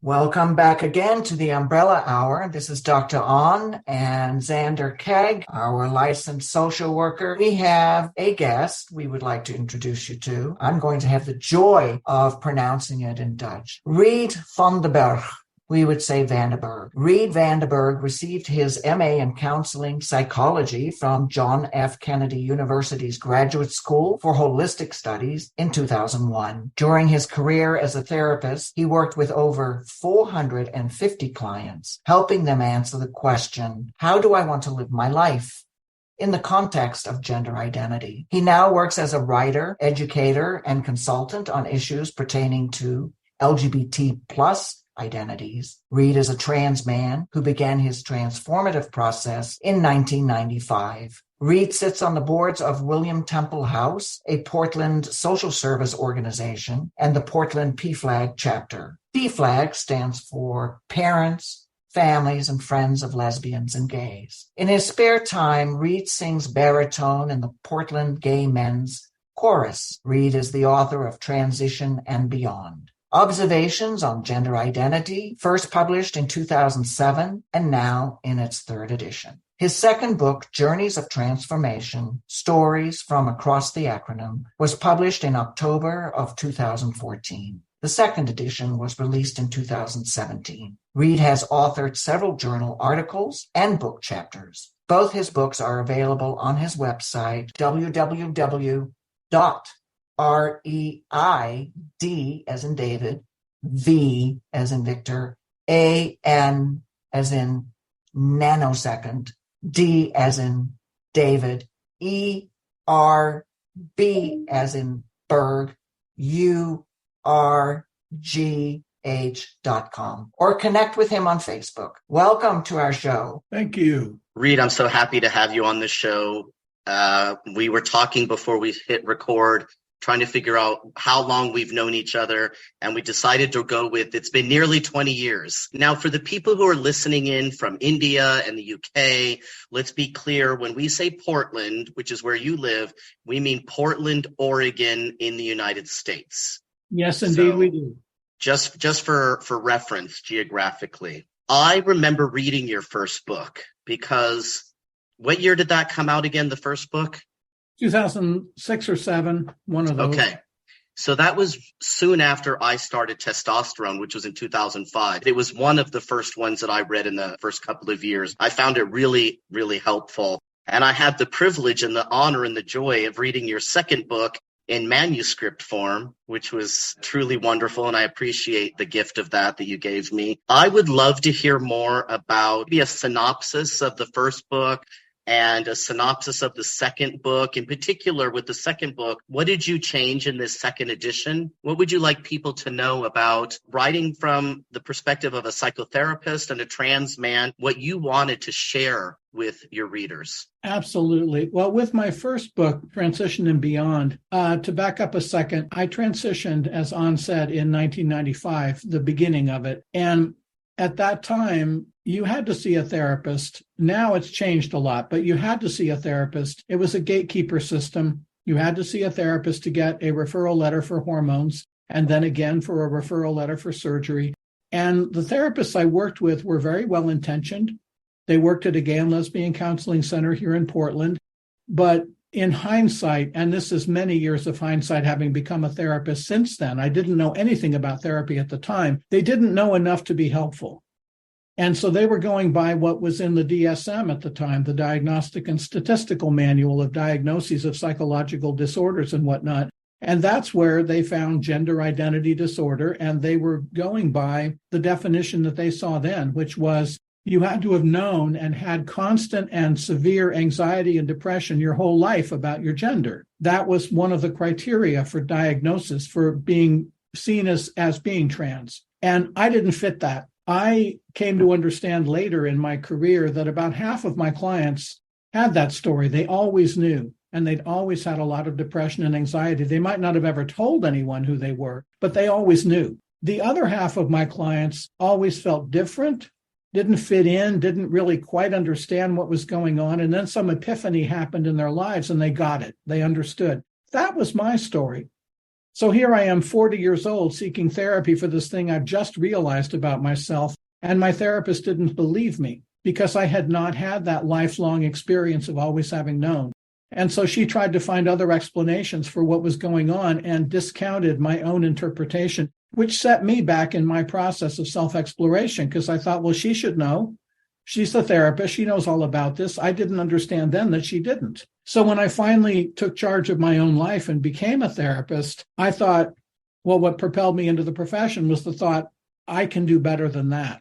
Welcome back again to the Umbrella Hour. This is Dr. On and Zander Keig, our licensed social worker. We have a guest we would like to introduce you to. I'm going to have the joy of pronouncing it in Dutch. Reid Vanderburgh. We would say Vanderburgh. Reid Vanderburgh received his MA in counseling psychology from John F. Kennedy University's Graduate School for Holistic Studies in 2001. During his career as a therapist, he worked with over 450 clients, helping them answer the question, how do I want to live my life? In the context of gender identity. He now works as a writer, educator, and consultant on issues pertaining to LGBT plus identities. Reid is a trans man who began his transformative process in 1995. Reid sits on the boards of William Temple House, a Portland social service organization, and the Portland PFLAG chapter. PFLAG stands for Parents, Families, and Friends of Lesbians and Gays. In his spare time, Reid sings baritone in the Portland Gay Men's Chorus. Reid is the author of Transition and Beyond. Observations on Gender Identity, first published in 2007 and now in its third edition. His second book, Journeys of Transformation, Stories from Across the Acronym, was published in October of 2014. The second edition was released in 2017. Reid has authored several journal articles and book chapters. Both his books are available on his website, www.REID as in David, V as in Victor, AN as in nanosecond, D as in David, ERB as in Berg, URGH.com, or connect with him on Facebook. Welcome to our show. Thank you. Reid, I'm so happy to have you on the show. We were talking before we hit record, trying to figure out how long we've known each other, and we decided to go with it's been nearly 20 years. Now, for the people who are listening in from India and the UK, let's be clear, when we say Portland, which is where you live, we mean Portland, Oregon in the United States. Yes, indeed, we do. Just for reference geographically. I remember reading your first book because what year did that come out again, the first book? 2006 or 7, one of those. Okay. So that was soon after I started testosterone, which was in 2005. It was one of the first ones that I read in the first couple of years. I found it really, really helpful. And I had the privilege and the honor and the joy of reading your second book in manuscript form, which was truly wonderful. And I appreciate the gift of that you gave me. I would love to hear more about maybe a synopsis of the first book and a synopsis of the second book. In particular, with the second book, what did you change in this second edition? What would you like people to know about writing from the perspective of a psychotherapist and a trans man, what you wanted to share with your readers? Absolutely. Well, with my first book, Transition and Beyond, to back up a second, I transitioned, as On said, in 1995, the beginning of it. And at that time, you had to see a therapist. Now it's changed a lot, but you had to see a therapist. It was a gatekeeper system. You had to see a therapist to get a referral letter for hormones, and then again for a referral letter for surgery. And the therapists I worked with were very well-intentioned. They worked at a gay and lesbian counseling center here in Portland. But in hindsight, and this is many years of hindsight, having become a therapist since then, I didn't know anything about therapy at the time. They didn't know enough to be helpful. And so they were going by what was in the DSM at the time, the Diagnostic and Statistical Manual of Diagnoses of Psychological Disorders and whatnot. And that's where they found gender identity disorder. And they were going by the definition that they saw then, which was you had to have known and had constant and severe anxiety and depression your whole life about your gender. That was one of the criteria for diagnosis, for being seen as being trans. And I didn't fit that. I came to understand later in my career that about half of my clients had that story. They always knew, and they'd always had a lot of depression and anxiety. They might not have ever told anyone who they were, but they always knew. The other half of my clients always felt different, didn't fit in, didn't really quite understand what was going on. And then some epiphany happened in their lives and they got it. They understood. That was my story. So here I am, 40 years old, seeking therapy for this thing I've just realized about myself. And my therapist didn't believe me because I had not had that lifelong experience of always having known. And so she tried to find other explanations for what was going on and discounted my own interpretation, which set me back in my process of self-exploration because I thought, well, she should know. She's the therapist. She knows all about this. I didn't understand then that she didn't. So when I finally took charge of my own life and became a therapist, I thought, well, what propelled me into the profession was the thought, I can do better than that.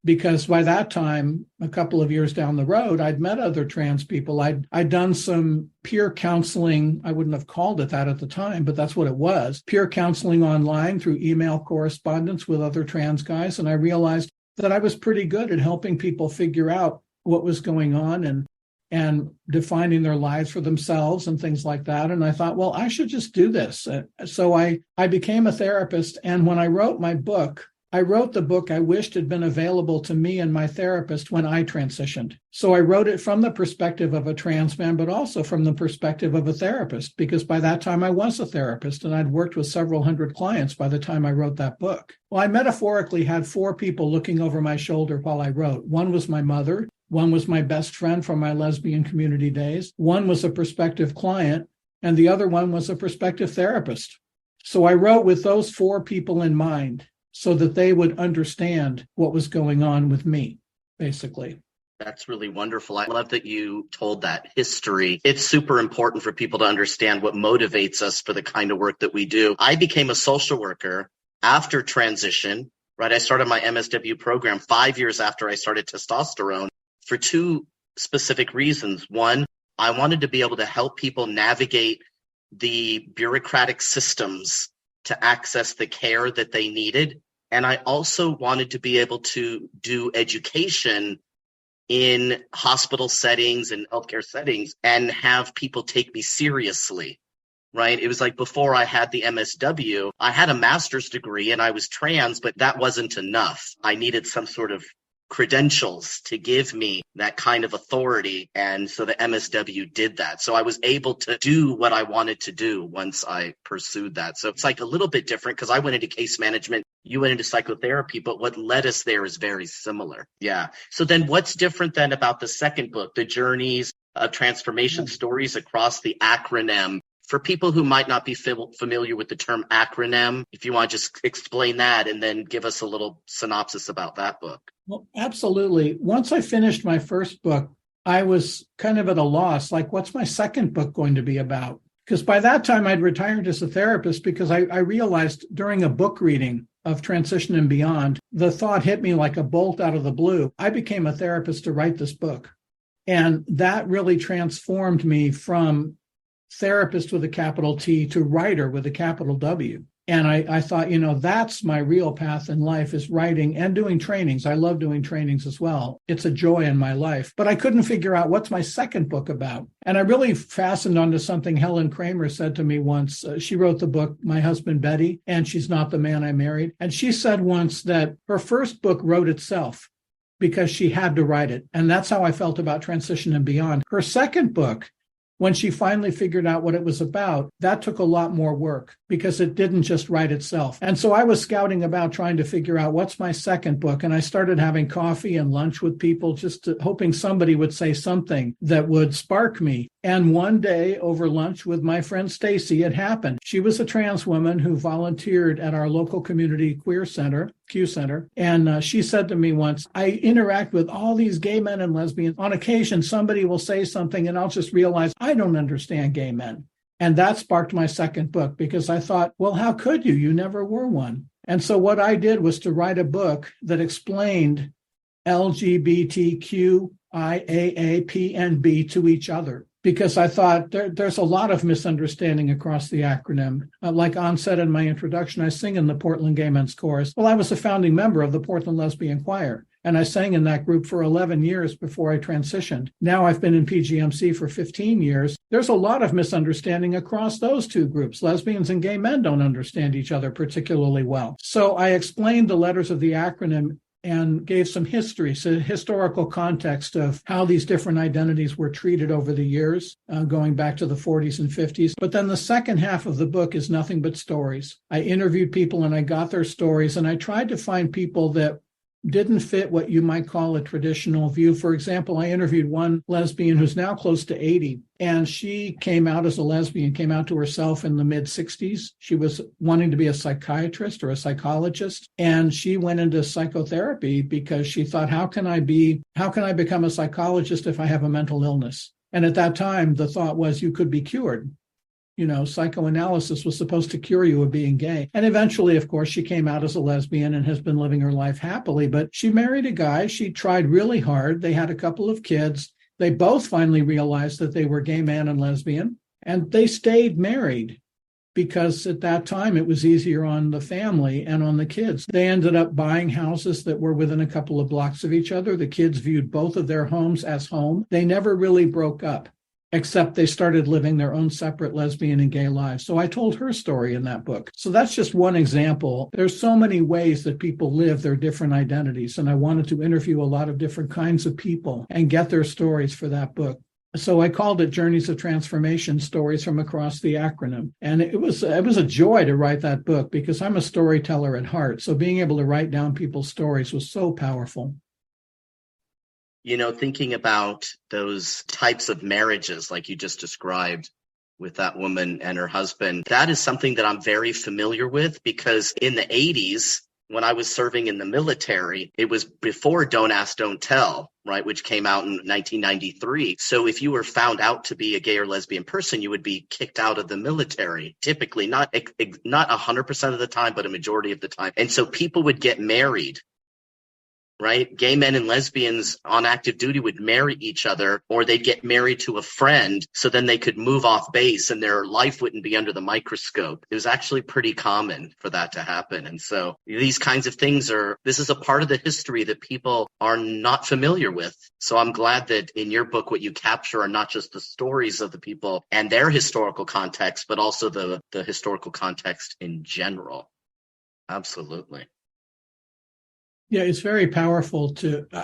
Because by that time, a couple of years down the road, I'd met other trans people. I'd done some peer counseling. I wouldn't have called it that at the time, but that's what it was. Peer counseling online through email correspondence with other trans guys. And I realized that I was pretty good at helping people figure out what was going on and defining their lives for themselves and things like that. And I thought, well, I should just do this. So I became a therapist. And when I wrote my book, I wrote the book I wished had been available to me and my therapist when I transitioned. So I wrote it from the perspective of a trans man, but also from the perspective of a therapist, because by that time I was a therapist and I'd worked with several hundred clients by the time I wrote that book. Well, I metaphorically had 4 people looking over my shoulder while I wrote. One was my mother. One was my best friend from my lesbian community days. One was a prospective client, and the other one was a prospective therapist. So I wrote with those 4 people in mind, so that they would understand what was going on with me, basically. That's really wonderful. I love that you told that history. It's super important for people to understand what motivates us for the kind of work that we do. I became a social worker after transition, right? I started my MSW program 5 years after I started testosterone for 2 specific reasons. One, I wanted to be able to help people navigate the bureaucratic systems to access the care that they needed. And I also wanted to be able to do education in hospital settings and healthcare settings and have people take me seriously, right? It was like before I had the MSW, I had a master's degree and I was trans, but that wasn't enough. I needed some sort of credentials to give me that kind of authority. And so the MSW did that. So I was able to do what I wanted to do once I pursued that. So it's like a little bit different because I went into case management, you went into psychotherapy, but what led us there is very similar. Yeah. So then what's different then about the second book, The Journeys of Transformation Stories Across the Acronym? For people who might not be familiar with the term acronym, if you want to just explain that and then give us a little synopsis about that book. Well, absolutely. Once I finished my first book, I was kind of at a loss. Like, what's my second book going to be about? Because by that time, I'd retired as a therapist because I realized during a book reading of Transition and Beyond, the thought hit me like a bolt out of the blue. I became a therapist to write this book. And that really transformed me from therapist with a capital T to writer with a capital W. And I thought, that's my real path in life is writing and doing trainings. I love doing trainings as well. It's a joy in my life. But I couldn't figure out what's my second book about. And I really fastened onto something Helen Kramer said to me once. She wrote the book, My Husband, Betty, and She's Not the Man I Married. And she said once that her first book wrote itself because she had to write it. And that's how I felt about Transition and Beyond. Her second book, when she finally figured out what it was about, that took a lot more work because it didn't just write itself. And so I was scouting about trying to figure out what's my second book. And I started having coffee and lunch with people, hoping somebody would say something that would spark me. And one day over lunch with my friend Stacy, it happened. She was a trans woman who volunteered at our local community queer center, Q Center. And she said to me once, I interact with all these gay men and lesbians. On occasion, somebody will say something and I'll just realize I don't understand gay men. And that sparked my second book because I thought, well, how could you? You never were one. And so what I did was to write a book that explained LGBTQ, IAA, P, and B to each other. Because I thought there's a lot of misunderstanding across the acronym. Like Ann said in my introduction, I sing in the Portland Gay Men's Chorus. Well, I was a founding member of the Portland Lesbian Choir, and I sang in that group for 11 years before I transitioned. Now I've been in PGMC for 15 years. There's a lot of misunderstanding across those two groups. Lesbians and gay men don't understand each other particularly well. So I explained the letters of the acronym and gave some history, so historical context of how these different identities were treated over the years, going back to the 40s and 50s. But then the second half of the book is nothing but stories. I interviewed people and I got their stories, and I tried to find people that didn't fit what you might call a traditional view. For example, I interviewed one lesbian who's now close to 80, and she came out as a lesbian, came out to herself in the mid-60s. She was wanting to be a psychiatrist or a psychologist, and she went into psychotherapy because she thought, how can I become a psychologist if I have a mental illness? And at that time, the thought was you could be cured. Psychoanalysis was supposed to cure you of being gay. And eventually, of course, she came out as a lesbian and has been living her life happily. But she married a guy. She tried really hard. They had a couple of kids. They both finally realized that they were gay man and lesbian. And they stayed married because at that time it was easier on the family and on the kids. They ended up buying houses that were within a couple of blocks of each other. The kids viewed both of their homes as home. They never really broke up, except they started living their own separate lesbian and gay lives. So I told her story in that book. So that's just one example. There's so many ways that people live their different identities, and I wanted to interview a lot of different kinds of people and get their stories for that book. So I called it Journeys of Transformation, Stories from Across the Acronym. And it was a joy to write that book because I'm a storyteller at heart. So being able to write down people's stories was so powerful. Thinking about those types of marriages like you just described with that woman and her husband, that is something that I'm very familiar with because in the 80s, when I was serving in the military, it was before Don't Ask, Don't Tell, right, which came out in 1993. So if you were found out to be a gay or lesbian person, you would be kicked out of the military, typically, not 100% of the time, but a majority of the time. And so people would get married. Right? Gay men and lesbians on active duty would marry each other, or they'd get married to a friend so then they could move off base and their life wouldn't be under the microscope. It was actually pretty common for that to happen. And so these kinds of things this is a part of the history that people are not familiar with. So I'm glad that in your book, what you capture are not just the stories of the people and their historical context, but also the historical context in general. Absolutely. Yeah, it's very powerful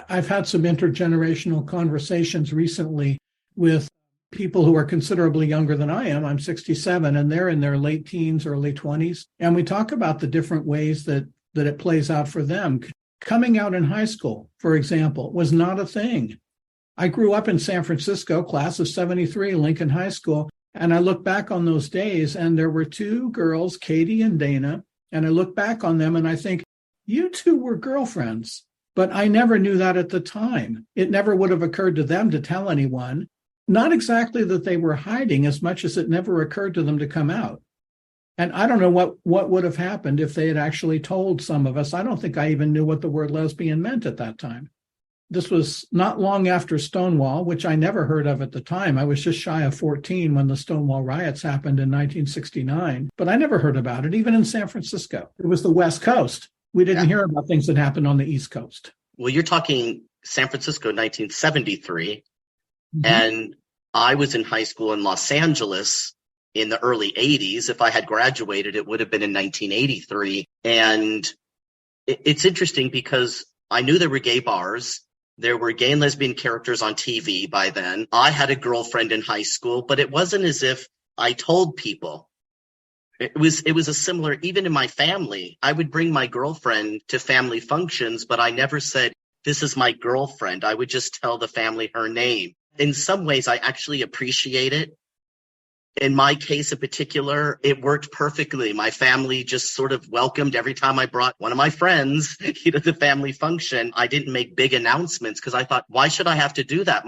I've had some intergenerational conversations recently with people who are considerably younger than I am. I'm 67 and they're in their late teens, early 20s. And we talk about the different ways that it plays out for them. Coming out in high school, for example, was not a thing. I grew up in San Francisco, class of 73, Lincoln High School. And I look back on those days and there were two girls, Katie and Dana. And I look back on them and I think, you two were girlfriends, but I never knew that at the time. It never would have occurred to them to tell anyone. Not exactly that they were hiding as much as it never occurred to them to come out. And I don't know what would have happened if they had actually told some of us. I don't think I even knew what the word lesbian meant at that time. This was not long after Stonewall, which I never heard of at the time. I was just shy of 14 when the Stonewall riots happened in 1969, but I never heard about it, even in San Francisco. It was the West Coast. We didn't hear about things that happened on the East Coast. Well, you're talking San Francisco, 1973, and I was in high school in Los Angeles in the early 80s. If I had graduated, it would have been in 1983. And it's interesting because I knew there were gay bars. There were gay and lesbian characters on TV by then. I had a girlfriend in high school, but it wasn't as if I told people. It was a similar, even in my family, I would bring my girlfriend to family functions, but I never said, this is my girlfriend. I would just tell the family her name. In some ways, I actually appreciate it. In my case in particular, it worked perfectly. My family just sort of welcomed every time I brought one of my friends to the family function. I didn't make big announcements because I thought, why should I have to do that?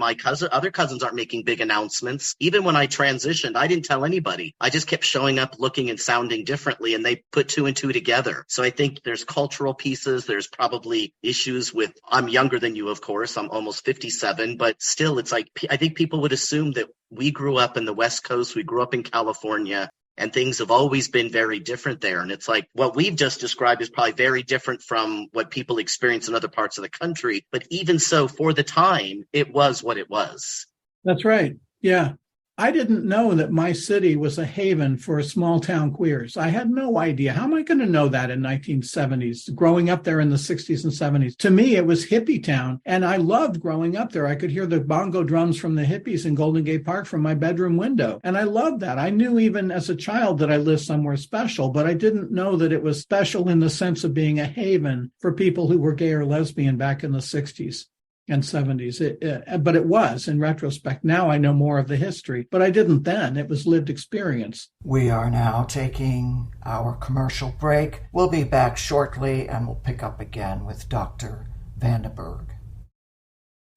Other cousins aren't making big announcements. Even when I transitioned, I didn't tell anybody. I just kept showing up, looking and sounding differently, and they put two and two together. So I think there's cultural pieces. There's probably issues with, I'm younger than you, of course. I'm almost 57, but still, it's like, I think people would assume that we grew up in the West Coast. We grew up in California, and things have always been very different there. And it's like what we've just described is probably very different from what people experience in other parts of the country. But even so, for the time, it was what it was. That's right. Yeah. I didn't know that my city was a haven for small town queers. I had no idea. How am I going to know that in 1970s, growing up there in the 60s and 70s? To me, it was hippie town, and I loved growing up there. I could hear the bongo drums from the hippies in Golden Gate Park from my bedroom window, and I loved that. I knew even as a child that I lived somewhere special, but I didn't know that it was special in the sense of being a haven for people who were gay or lesbian back in the 60s. And 70s. But it was, in retrospect. Now I know more of the history, but I didn't then. It was lived experience. We are now taking our commercial break. We'll be back shortly, and we'll pick up again with Dr. Vanderburgh.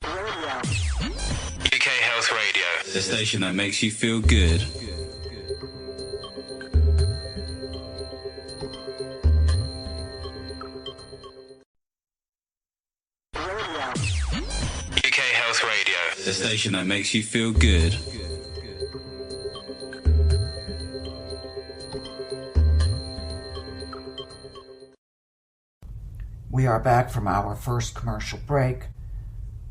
UK Health Radio, the station that makes you feel good. Health Radio, the station that makes you feel good. We are back from our first commercial break.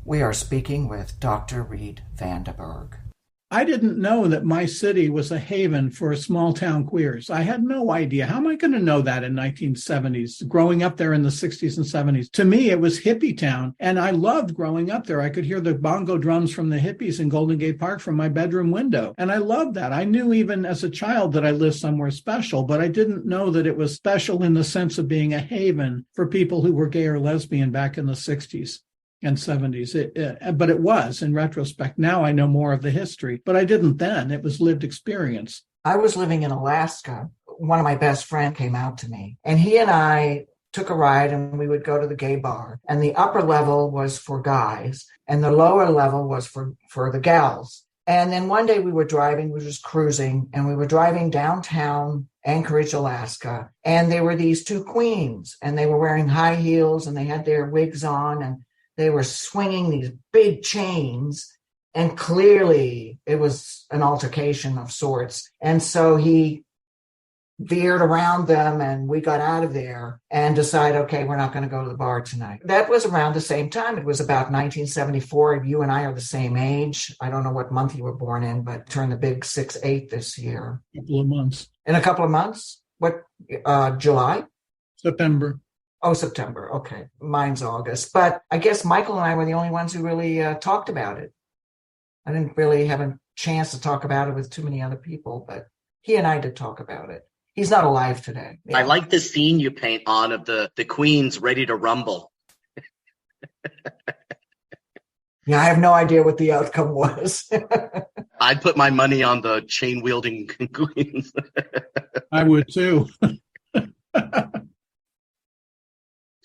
We are speaking with Dr. Reid Vanderburgh. I didn't know that my city was a haven for small town queers. I had no idea. How am I going to know that in 1970s, growing up there in the 60s and 70s? To me, it was hippie town, and I loved growing up there. I could hear the bongo drums from the hippies in Golden Gate Park from my bedroom window, and I loved that. I knew even as a child that I lived somewhere special, but I didn't know that it was special in the sense of being a haven for people who were gay or lesbian back in the 60s. And 70s. But it was, in retrospect. Now I know more of the history, but I didn't then. It was lived experience. I was living in Alaska. One of my best friends came out to me, and he and I took a ride, and we would go to the gay bar. And the upper level was for guys, and the lower level was for the gals. And then one day we were driving, we were just cruising, and we were driving downtown Anchorage, Alaska. And there were these two queens, and they were wearing high heels, and they had their wigs on, and they were swinging these big chains, and clearly it was an altercation of sorts. And so he veered around them, and we got out of there and decided, okay, we're not going to go to the bar tonight. That was around the same time. It was about 1974. You and I are the same age. I don't know what month you were born in, but turned the big 6'8" this year. A couple of months. In a couple of months? What, July? September. Oh, September. Okay. Mine's August. But I guess Michael and I were the only ones who really talked about it. I didn't really have a chance to talk about it with too many other people, but he and I did talk about it. He's not alive today. Yeah. I like the scene you paint on of the queens ready to rumble. Yeah, I have no idea what the outcome was. I'd put my money on the chain-wielding queens. I would too.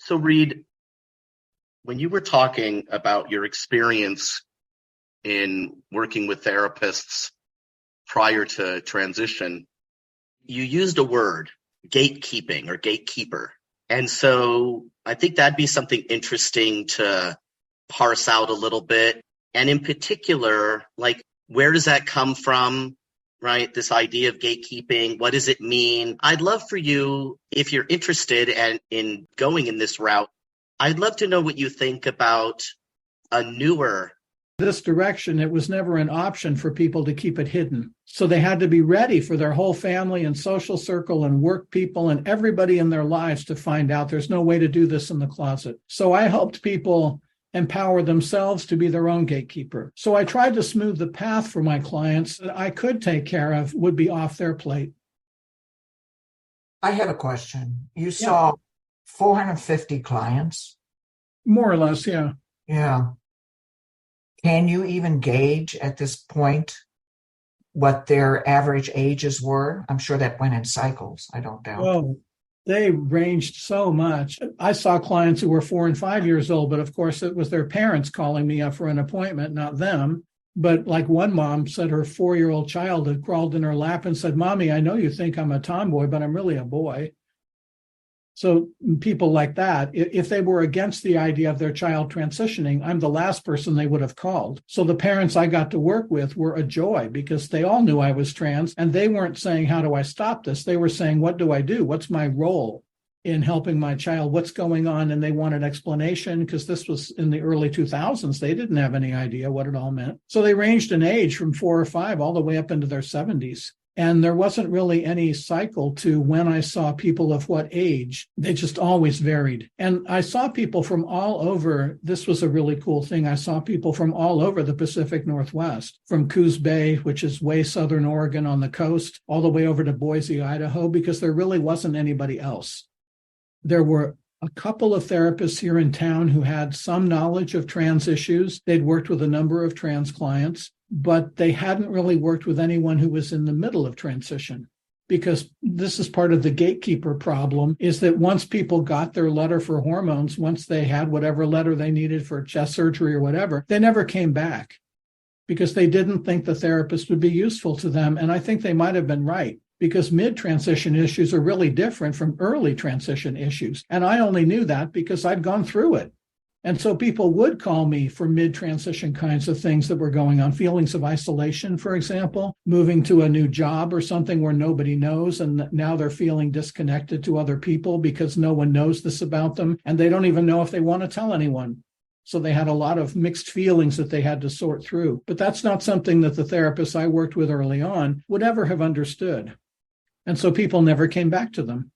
So, Reid, when you were talking about your experience in working with therapists prior to transition, you used a word, gatekeeping or gatekeeper. And so I think that'd be something interesting to parse out a little bit. And in particular, like, where does that come from? Right? This idea of gatekeeping, what does it mean? I'd love for you, if you're interested in going in this route, I'd love to know what you think about a newer. This direction, it was never an option for people to keep it hidden. So they had to be ready for their whole family and social circle and work people and everybody in their lives to find out there's no way to do this in the closet. So I helped people empower themselves to be their own gatekeeper. So I tried to smooth the path for my clients that I could take care of would be off their plate. I have a question. You saw 450 clients? More or less, yeah. Yeah. Can you even gauge at this point what their average ages were? I'm sure that went in cycles. I don't doubt. Oh, they ranged so much. I saw clients who were 4 and 5 years old, but of course it was their parents calling me up for an appointment, not them. But like one mom said her 4-year-old child had crawled in her lap and said, "Mommy, I know you think I'm a tomboy, but I'm really a boy." So people like that, if they were against the idea of their child transitioning, I'm the last person they would have called. So the parents I got to work with were a joy because they all knew I was trans and they weren't saying, "How do I stop this?" They were saying, "What do I do? What's my role?" in helping my child, what's going on, and they wanted explanation because this was in the early 2000s. They didn't have any idea what it all meant. So they ranged in age from 4 or 5 all the way up into their 70s. And there wasn't really any cycle to when I saw people of what age. They just always varied. And I saw people from all over. This was a really cool thing. I saw people from all over the Pacific Northwest, from Coos Bay, which is way southern Oregon on the coast, all the way over to Boise, Idaho, because there really wasn't anybody else. There were a couple of therapists here in town who had some knowledge of trans issues. They'd worked with a number of trans clients, but they hadn't really worked with anyone who was in the middle of transition, because this is part of the gatekeeper problem, is that once people got their letter for hormones, once they had whatever letter they needed for chest surgery or whatever, they never came back because they didn't think the therapist would be useful to them. And I think they might have been right, because mid-transition issues are really different from early transition issues. And I only knew that because I'd gone through it. And so people would call me for mid-transition kinds of things that were going on, feelings of isolation, for example, moving to a new job or something where nobody knows, and now they're feeling disconnected to other people because no one knows this about them, and they don't even know if they want to tell anyone. So they had a lot of mixed feelings that they had to sort through. But that's not something that the therapists I worked with early on would ever have understood. And so people never came back to them.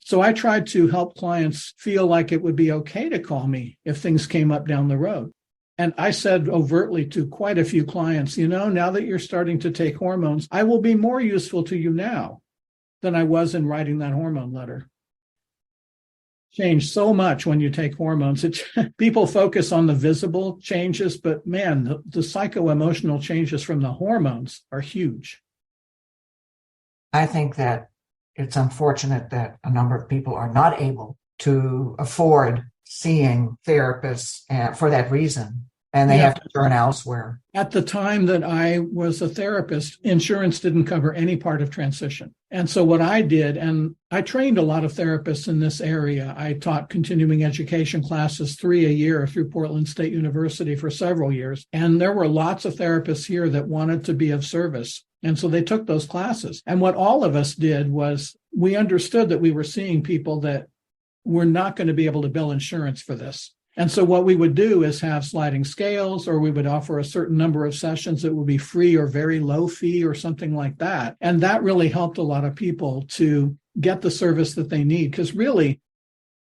So I tried to help clients feel like it would be okay to call me if things came up down the road. And I said overtly to quite a few clients, now that you're starting to take hormones, I will be more useful to you now than I was in writing that hormone letter. Changed so much when you take hormones. People focus on the visible changes, but man, the psycho-emotional changes from the hormones are huge. I think that it's unfortunate that a number of people are not able to afford seeing therapists for that reason, and they have to turn elsewhere. At the time that I was a therapist, insurance didn't cover any part of transition. And so what I did, and I trained a lot of therapists in this area. I taught continuing education classes 3 a year through Portland State University for several years. And there were lots of therapists here that wanted to be of service. And so they took those classes. And what all of us did was we understood that we were seeing people that were not going to be able to bill insurance for this. And so what we would do is have sliding scales, or we would offer a certain number of sessions that would be free or very low fee or something like that. And that really helped a lot of people to get the service that they need. Because really,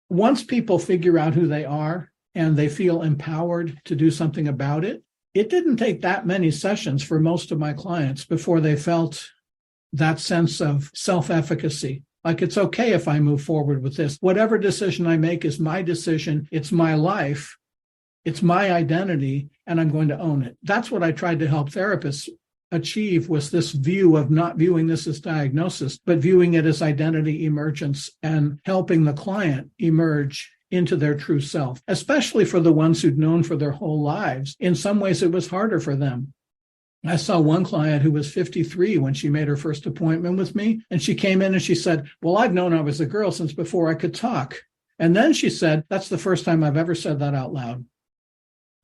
once people figure out who they are and they feel empowered to do something about it, it didn't take that many sessions for most of my clients before they felt that sense of self-efficacy. Like, it's okay if I move forward with this. Whatever decision I make is my decision. It's my life. It's my identity, and I'm going to own it. That's what I tried to help therapists achieve, was this view of not viewing this as diagnosis, but viewing it as identity emergence and helping the client emerge into their true self, especially for the ones who'd known for their whole lives. In some ways, it was harder for them. I saw one client who was 53 when she made her first appointment with me, and she came in and she said, well, I've known I was a girl since before I could talk. And then she said, that's the first time I've ever said that out loud.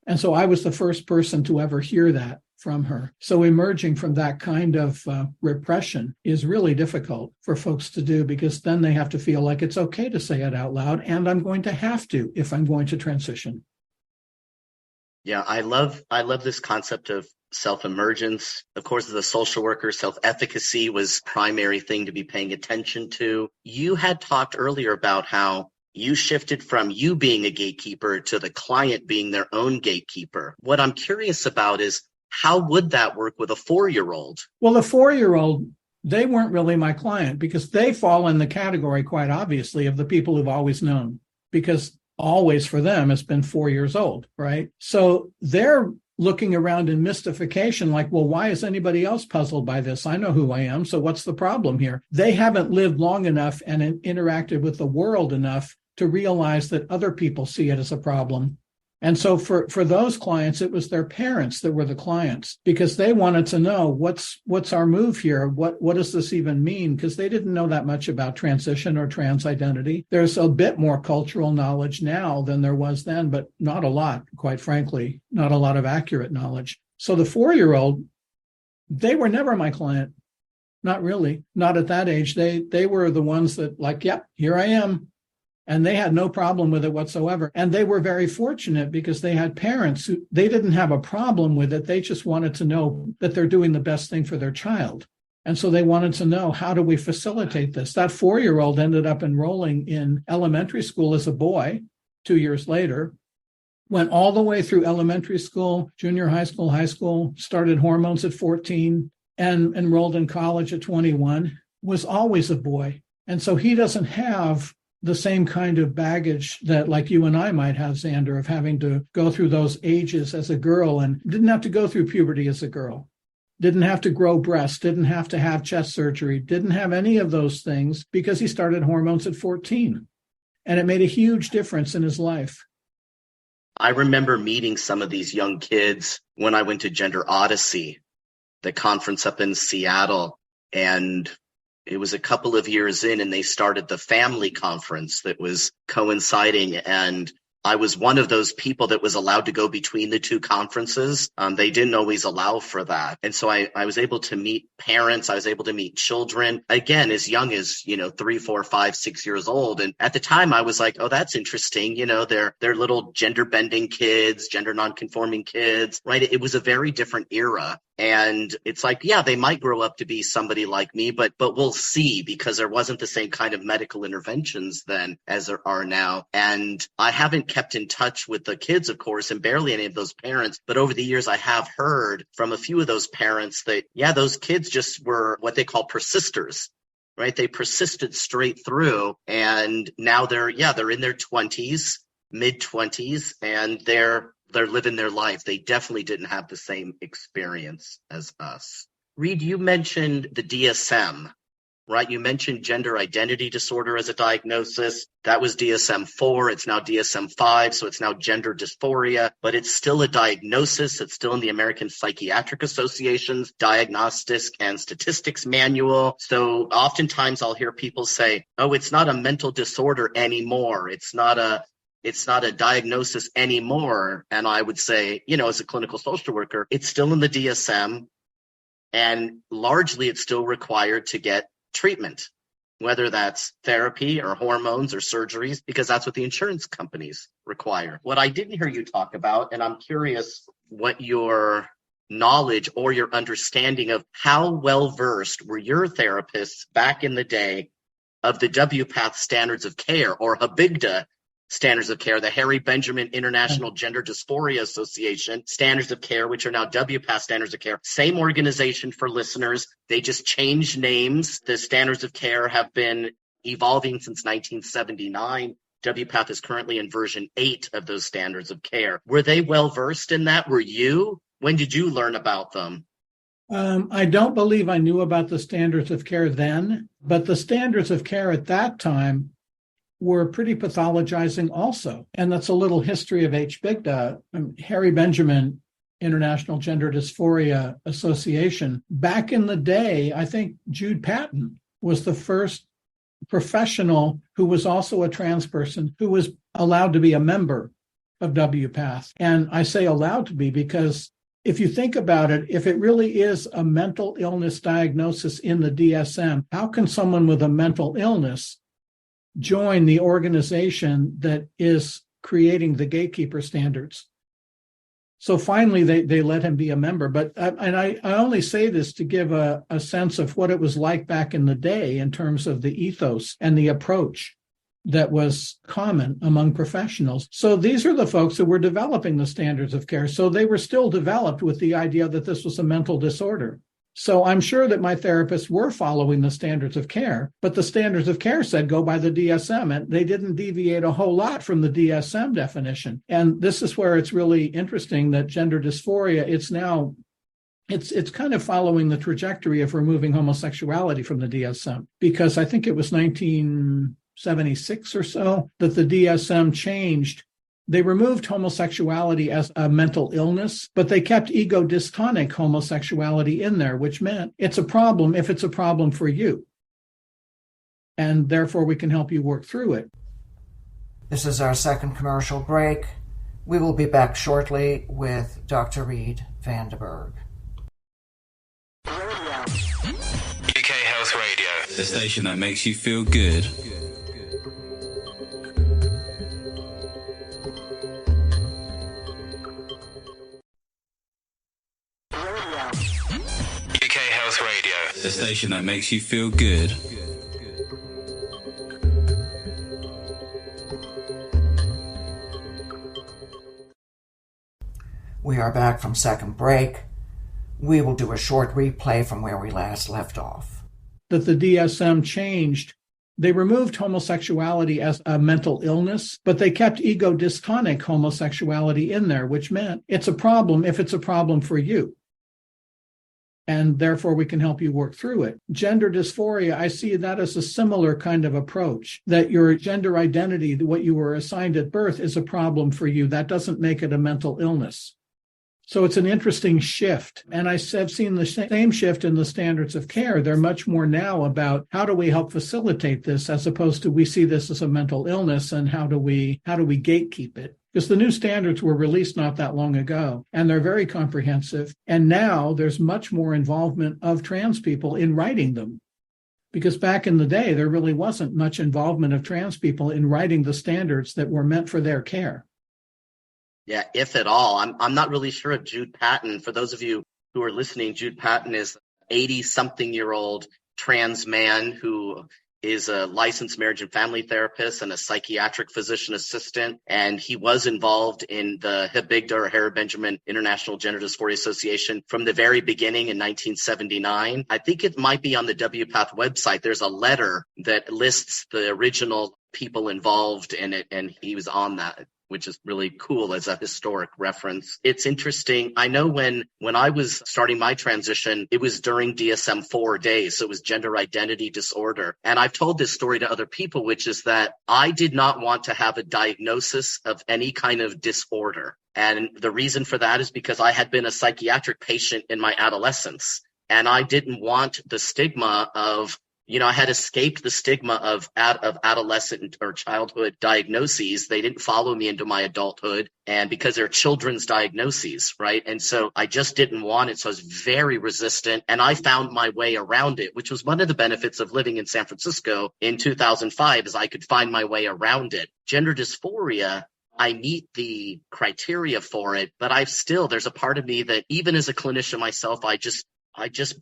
And so I was the first person to ever hear that from her. So emerging from that kind of repression is really difficult for folks to do, because then they have to feel like it's okay to say it out loud, and I'm going to have to if I'm going to transition. Yeah, I love this concept of self-emergence. Of course, as a social worker, self-efficacy was primary thing to be paying attention to. You had talked earlier about how you shifted from you being a gatekeeper to the client being their own gatekeeper. What I'm curious about is, how would that work with a 4-year-old? Well, the 4-year-old, they weren't really my client, because they fall in the category, quite obviously, of the people who've always known, because always for them has been 4 years old, right? So they're looking around in mystification, like, well, why is anybody else puzzled by this? I know who I am, so what's the problem here? They haven't lived long enough and interacted with the world enough to realize that other people see it as a problem. And so for those clients, it was their parents that were the clients, because they wanted to know what's our move here? What does this even mean? Because they didn't know that much about transition or trans identity. There's a bit more cultural knowledge now than there was then, but not a lot, quite frankly, not a lot of accurate knowledge. So the 4-year-old, they were never my client. not really. Not at that age. They were the ones that like, yep, here I am. And they had no problem with it whatsoever. And they were very fortunate because they had parents who they didn't have a problem with it. They just wanted to know that they're doing the best thing for their child. And so they wanted to know, how do we facilitate this? That 4-year-old ended up enrolling in elementary school as a boy 2 years later, went all the way through elementary school, junior high school, started hormones at 14, and enrolled in college at 21, was always a boy. And so he doesn't have the same kind of baggage that like you and I might have, Zander, of having to go through those ages as a girl, and didn't have to go through puberty as a girl, didn't have to grow breasts, didn't have to have chest surgery, didn't have any of those things because he started hormones at 14. And it made a huge difference in his life. I remember meeting some of these young kids when I went to Gender Odyssey, the conference up in Seattle, and it was a couple of years in, and they started the family conference that was coinciding. And I was one of those people that was allowed to go between the two conferences. They didn't always allow for that. And so I was able to meet parents. I was able to meet children, again, as young as, 3, 4, 5, 6 years old. And at the time I was like, oh, that's interesting. They're little gender bending kids, gender nonconforming kids, right? It was a very different era. And it's like, yeah, they might grow up to be somebody like me, but we'll see, because there wasn't the same kind of medical interventions then as there are now. And I haven't kept in touch with the kids, of course, and barely any of those parents. But over the years, I have heard from a few of those parents that, yeah, those kids just were what they call persisters, right? They persisted straight through. And now they're in their 20s, mid 20s, and they're living their life. They definitely didn't have the same experience as us. Reid, you mentioned the DSM, right? You mentioned gender identity disorder as a diagnosis. That was DSM-4. It's now DSM-5. So it's now gender dysphoria, but it's still a diagnosis. It's still in the American Psychiatric Association's Diagnostics and Statistics Manual. So oftentimes I'll hear people say, oh, it's not a mental disorder anymore. It's not a diagnosis anymore. And I would say, as a clinical social worker, it's still in the DSM, and largely it's still required to get treatment, whether that's therapy or hormones or surgeries, because that's what the insurance companies require. What I didn't hear you talk about, and I'm curious what your knowledge or your understanding of how well versed were your therapists back in the day of the WPATH standards of care, or HBIGDA standards of care, the Harry Benjamin International Gender Dysphoria Association standards of care, which are now WPATH standards of care. Same organization for listeners. They just changed names. The standards of care have been evolving since 1979. WPATH is currently in version 8 of those standards of care. Were they well versed in that? Were you? When did you learn about them? I don't believe I knew about the standards of care then, but the standards of care at that time were pretty pathologizing also. And that's a little history of HBIGDA. Harry Benjamin International Gender Dysphoria Association. Back in the day, I think Jude Patton was the first professional who was also a trans person who was allowed to be a member of WPATH. And I say allowed to be because if you think about it, if it really is a mental illness diagnosis in the DSM, how can someone with a mental illness join the organization that is creating the gatekeeper standards? So finally, they let him be a member. But I only say this to give a sense of what it was like back in the day in terms of the ethos and the approach that was common among professionals. So these are the folks who were developing the standards of care. So they were still developed with the idea that this was a mental disorder. So I'm sure that my therapists were following the standards of care, but the standards of care said go by the DSM, and they didn't deviate a whole lot from the DSM definition. And this is where it's really interesting that gender dysphoria, it's kind of following the trajectory of removing homosexuality from the DSM, because I think it was 1976 or so that the DSM changed. They removed homosexuality as a mental illness, but they kept ego dystonic homosexuality in there, which meant it's a problem if it's a problem for you. And therefore, we can help you work through it. This is our second commercial break. We will be back shortly with Dr. Reid Vanderburgh. UK the station that makes you feel good. UK Health Radio, the station that makes you feel good. We are back from second break. We will do a short replay from where we last left off. That the DSM changed. They removed homosexuality as a mental illness, but they kept ego-dystonic homosexuality in there, which meant it's a problem if it's a problem for you. And therefore, we can help you work through it. Gender dysphoria, I see that as a similar kind of approach, that your gender identity, what you were assigned at birth, is a problem for you. That doesn't make it a mental illness. So it's an interesting shift. And I have seen the same shift in the standards of care. They're much more now about how do we help facilitate this, as opposed to we see this as a mental illness and how do we gatekeep it? Because the new standards were released not that long ago, and they're very comprehensive. And now there's much more involvement of trans people in writing them. Because back in the day, there really wasn't much involvement of trans people in writing the standards that were meant for their care. Yeah, if at all. I'm not really sure of Jude Patton. For those of you who are listening, Jude Patton is an 80-something-year-old trans man who is a licensed marriage and family therapist and a psychiatric physician assistant. And he was involved in the HBIGDA, or Harry Benjamin International Gender Dysphoria Association, from the very beginning in 1979. I think it might be on the WPATH website. There's a letter that lists the original people involved in it, and he was on that, which is really cool as a historic reference. It's interesting. I know when I was starting my transition, it was during DSM-4 days. So it was gender identity disorder. And I've told this story to other people, which is that I did not want to have a diagnosis of any kind of disorder. And the reason for that is because I had been a psychiatric patient in my adolescence. And I didn't want the stigma of, I had escaped the stigma of adolescent or childhood diagnoses. They didn't follow me into my adulthood, and because they're children's diagnoses, right? And so I just didn't want it. So I was very resistant, and I found my way around it, which was one of the benefits of living in San Francisco in 2005, is I could find my way around it. Gender dysphoria, I meet the criteria for it, but there's a part of me that, even as a clinician myself, I just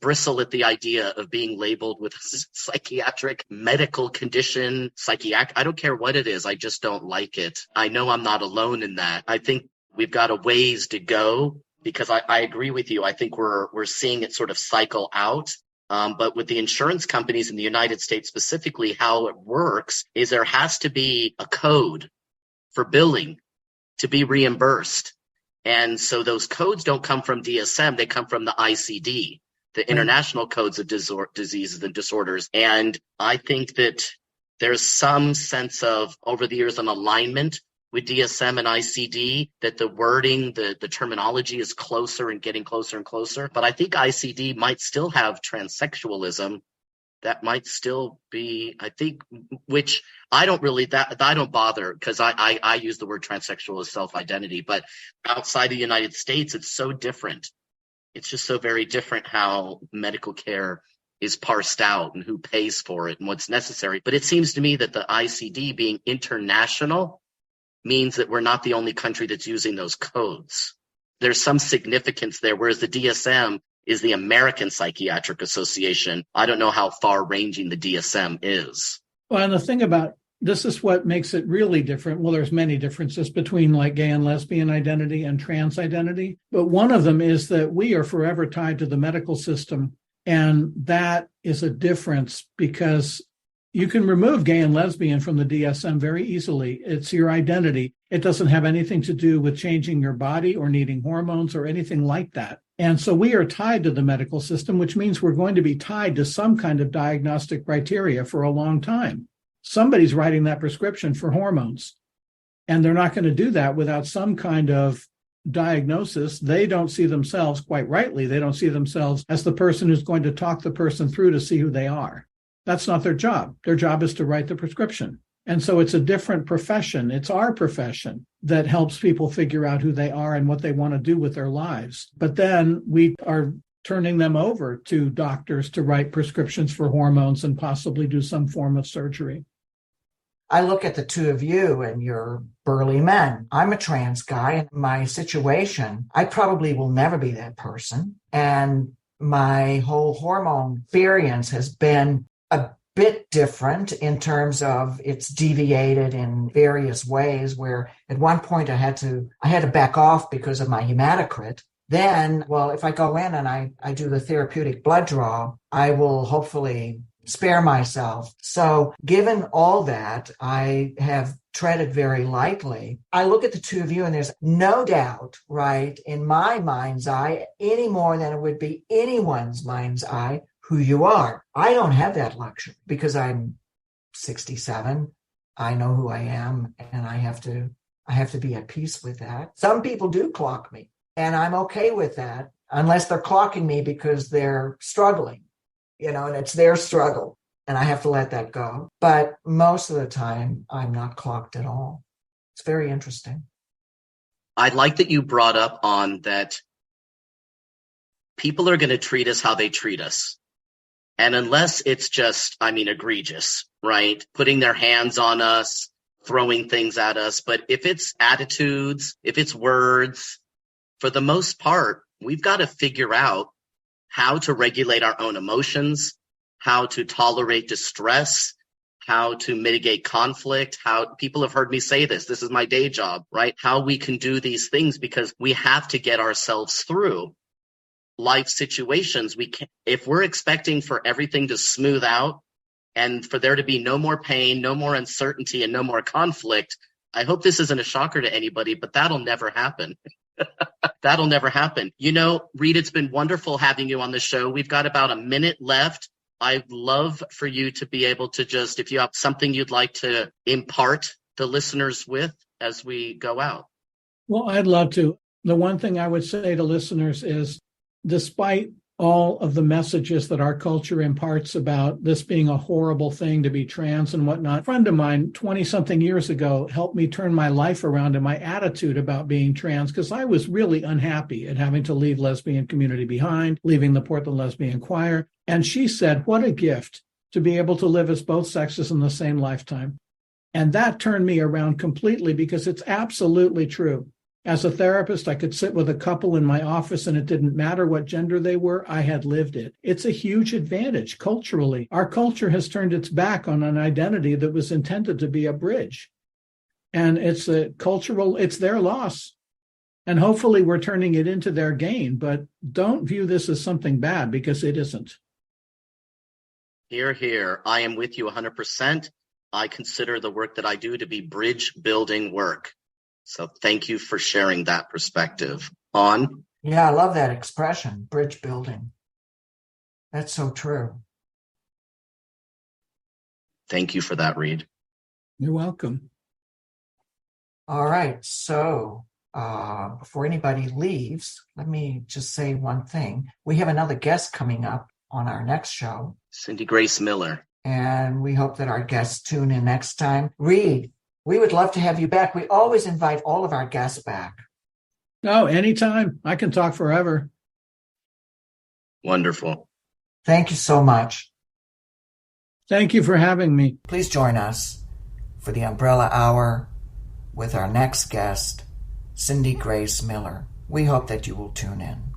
bristle at the idea of being labeled with a psychiatric medical condition, I don't care what it is. I just don't like it. I know I'm not alone in that. I think we've got a ways to go, because I agree with you. I think we're seeing it sort of cycle out. But with the insurance companies in the United States specifically, how it works is there has to be a code for billing to be reimbursed. And so those codes don't come from DSM, they come from the ICD, the International Codes of Diseases and Disorders. And I think that there's some sense of, over the years, an alignment with DSM and ICD, that the wording, the terminology is closer and getting closer and closer. But I think ICD might still have transsexualism. That might still be, I think, which I don't bother, because I use the word transsexual as self-identity. But outside the United States, it's so different. It's just so very different how medical care is parsed out and who pays for it and what's necessary. But it seems to me that the ICD being international means that we're not the only country that's using those codes. There's some significance there, whereas the DSM is the American Psychiatric Association. I don't know how far-ranging the DSM is. Well, and the thing about this is what makes it really different. Well, there's many differences between like gay and lesbian identity and trans identity. But one of them is that we are forever tied to the medical system. And that is a difference, because you can remove gay and lesbian from the DSM very easily. It's your identity. It doesn't have anything to do with changing your body or needing hormones or anything like that. And so we are tied to the medical system, which means we're going to be tied to some kind of diagnostic criteria for a long time. Somebody's writing that prescription for hormones, and they're not going to do that without some kind of diagnosis. They don't see themselves, quite rightly, they don't see themselves as the person who's going to talk the person through to see who they are. That's not their job. Their job is to write the prescription. And so it's a different profession. It's our profession that helps people figure out who they are and what they want to do with their lives. But then we are turning them over to doctors to write prescriptions for hormones and possibly do some form of surgery. I look at the two of you and you're burly men. I'm a trans guy, and my situation, I probably will never be that person. And my whole hormone experience has been a bit different in terms of it's deviated in various ways, where at one point I had to back off because of my hematocrit. Then, well, if I go in and I do the therapeutic blood draw, I will hopefully spare myself. So given all that, I have treaded very lightly. I look at the two of you and there's no doubt, right, in my mind's eye, any more than it would be anyone's mind's eye, who you are. I don't have that luxury because I'm 67. I know who I am, and I have to be at peace with that. Some people do clock me, and I'm okay with that, unless they're clocking me because they're struggling. And it's their struggle, and I have to let that go. But most of the time, I'm not clocked at all. It's very interesting. I like that you brought up on that people are going to treat us how they treat us. And unless it's just, egregious, right? Putting their hands on us, throwing things at us. But if it's attitudes, if it's words, for the most part, we've got to figure out how to regulate our own emotions, how to tolerate distress, how to mitigate conflict, how people have heard me say this is my day job, right? How we can do these things, because we have to get ourselves through life situations. If we're expecting for everything to smooth out and for there to be no more pain, no more uncertainty, and no more conflict, I hope this isn't a shocker to anybody, but that'll never happen. That'll never happen. Reid, it's been wonderful having you on the show. We've got about a minute left. I'd love for you to be able to just, if you have something you'd like to impart the listeners with as we go out. Well, I'd love to. The one thing I would say to listeners is, despite all of the messages that our culture imparts about this being a horrible thing to be trans and whatnot, a friend of mine 20-something years ago helped me turn my life around and my attitude about being trans, because I was really unhappy at having to leave lesbian community behind, leaving the Portland Lesbian Choir. And she said, what a gift to be able to live as both sexes in the same lifetime. And that turned me around completely, because it's absolutely true. As a therapist, I could sit with a couple in my office and it didn't matter what gender they were. I had lived it. It's a huge advantage culturally. Our culture has turned its back on an identity that was intended to be a bridge. And it's their loss. And hopefully we're turning it into their gain, but don't view this as something bad, because it isn't. Hear, hear. I am with you 100%. I consider the work that I do to be bridge building work. So thank you for sharing that perspective. On? Yeah, I love that expression, bridge building. That's so true. Thank you for that, Reid. You're welcome. All right. So before anybody leaves, let me just say one thing. We have another guest coming up on our next show. Cindy Grace Miller. And we hope that our guests tune in next time. Reid, we would love to have you back. We always invite all of our guests back. Oh, anytime. I can talk forever. Wonderful. Thank you so much. Thank you for having me. Please join us for the Umbrella Hour with our next guest, Cindy Grace Miller. We hope that you will tune in.